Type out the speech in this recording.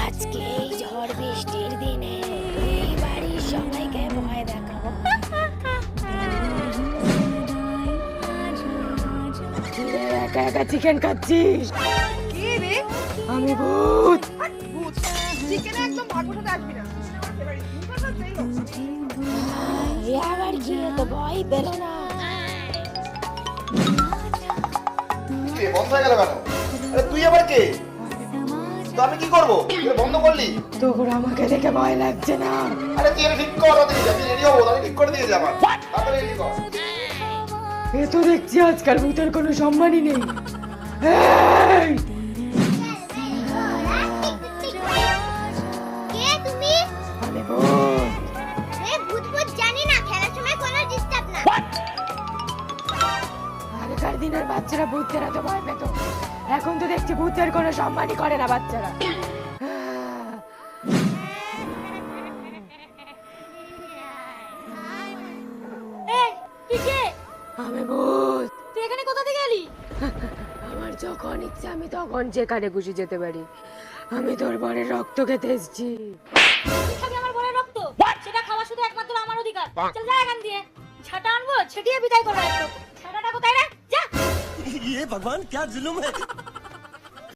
আজকে এই ঝড় বৃষ্টির দিনে এই বাড়ির সবাইকে ভয় দেখাবো। কি রে, একা একা চিকেন খাচ্ছিস? কি রে? আমি ভূত। ভূত? চিকেনে একদম ভাগ্য সাথে আসবি না। আমার ফেভারিট। ভূত আর সেই হোক। এ আবার কি, তো ভয় পেল না? কে বন্ধ হয়ে গেল কেন? আরে তুই আবার কে? তো আমি কি করব? তুই বন্ধ করলি? তোর আমাকে দেখে ভয় লাগছে না? আরে তুই এটা ঠিক কর, তাড়াতাড়ি যা, তুই রেডি হবো, আমি ঠিক করে দিয়ে যাব। তাড়াতাড়ি রেডি কর। এ তো দেখছি আজকাল ভূতের কোনো সম্মানই নেই। এই! কে তুমি? আমি ভূত। ভূত ভূত জানি না, খেলার সময় কোনো ডিস্টার্ব না। আগেকার দিনের বাচ্চারা ভূতের এত ভয় পেত, এখন তো দেখছি ভূতের কোনো সম্মানই করে না বাচ্চারা। এই তুই কে? আমি ভূত। তুই এখানে কোথা থেকে এলি? আমার যখন ইচ্ছে আমি তখন যেখানে খুশি যেতে পারি। আমি তোর বরের রক্ত খেতে এসেছি। তুই খাবি আমার বরের রক্ত? সেটা খাওয়া শুধু একমাত্র আমার অধিকার। চল যা এখান দিয়ে। ঝাঁটা আনবো, ছেটিয়ে বিদায় করবো একটু। ঝাঁটাটা কোথায় রে? যা। ये भगवान क्या जुल्म है।